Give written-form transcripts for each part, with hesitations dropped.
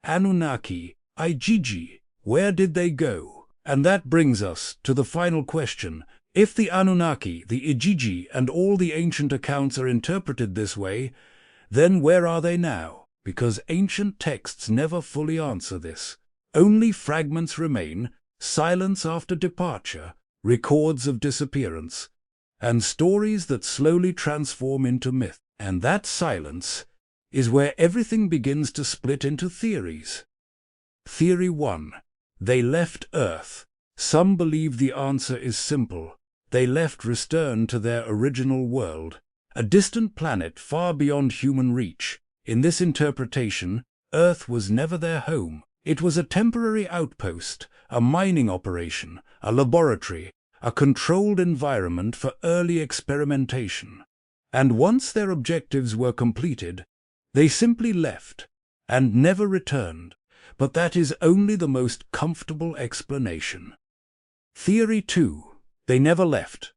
Annunaki, Igigi, where did they go? And that brings us to the final question. If the Annunaki, the Igigi, and all the ancient accounts are interpreted this way, then where are they now? Because ancient texts never fully answer this. Only fragments remain, silence after departure, records of disappearance, and stories that slowly transform into myth. And that silence is where everything begins to split into theories. Theory 1. They left Earth. Some believe the answer is simple. They left Restern to their original world, a distant planet far beyond human reach. In this interpretation, Earth was never their home. It was a temporary outpost, a mining operation, a laboratory, a controlled environment for early experimentation. And once their objectives were completed, they simply left and never returned. But that is only the most comfortable explanation. Theory 2. They never left.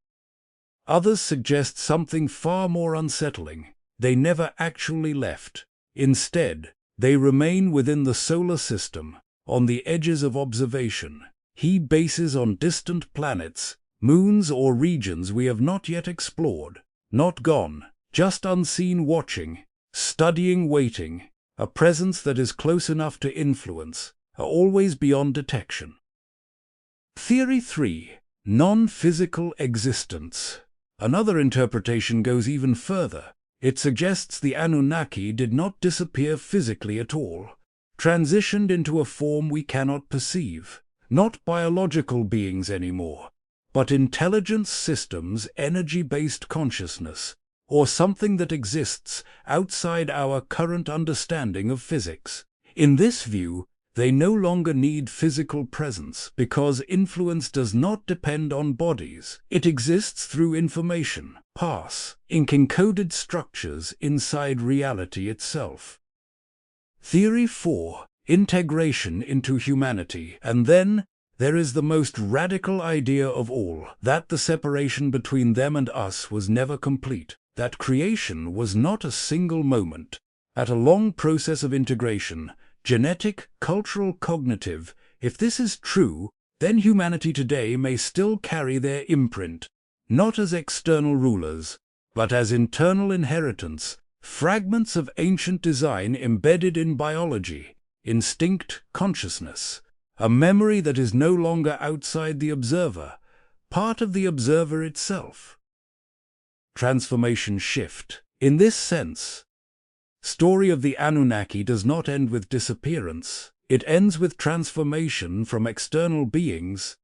Others suggest something far more unsettling. They never actually left. Instead, they remain within the solar system, on the edges of observation. He bases on distant planets, moons or regions we have not yet explored. Not gone, just unseen, watching, studying, waiting, a presence that is close enough to influence, always beyond detection. Theory 3. Non-physical existence. Another interpretation goes even further. It suggests the Anunnaki did not disappear physically at all, transitioned into a form we cannot perceive, not biological beings anymore, but intelligence systems, energy-based consciousness, or something that exists outside our current understanding of physics. In this view, they no longer need physical presence because influence does not depend on bodies. It exists through information, in encoded structures inside reality itself. Theory 4. Integration into humanity. And then there is the most radical idea of all, that the separation between them and us was never complete, that creation was not a single moment, at a long process of integration, genetic, cultural, cognitive. If this is true, then humanity today may still carry their imprint, not as external rulers, but as internal inheritance, fragments of ancient design embedded in biology, instinct, consciousness, a memory that is no longer outside the observer, part of the observer itself. Transformation shift. In this sense, story of the Anunnaki does not end with disappearance. It ends with transformation from external beings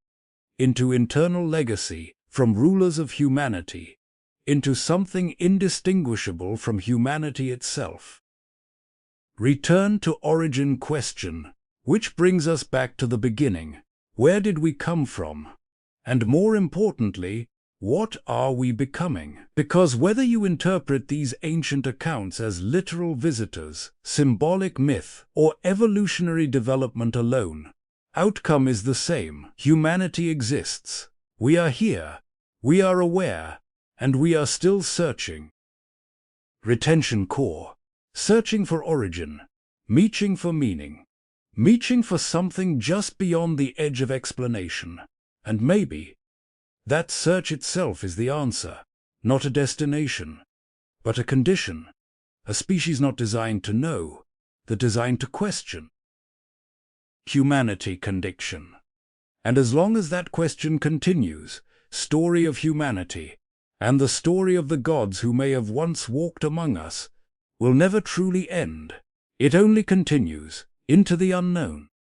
into internal legacy, from rulers of humanity into something indistinguishable from humanity itself. Return to origin question, which brings us back to the beginning. Where did we come from? And more importantly, what are we becoming? Because whether you interpret these ancient accounts as literal visitors, symbolic myth, or evolutionary development alone, outcome is the same. Humanity exists. We are here. We are aware. And we are still searching. Retention core. Searching for origin. Reaching for meaning. Reaching for something just beyond the edge of explanation. And maybe that search itself is the answer, not a destination, but a condition, a species not designed to know, but designed to question. Humanity condition. And as long as that question continues, story of humanity, and the story of the gods who may have once walked among us, will never truly end. It only continues into the unknown.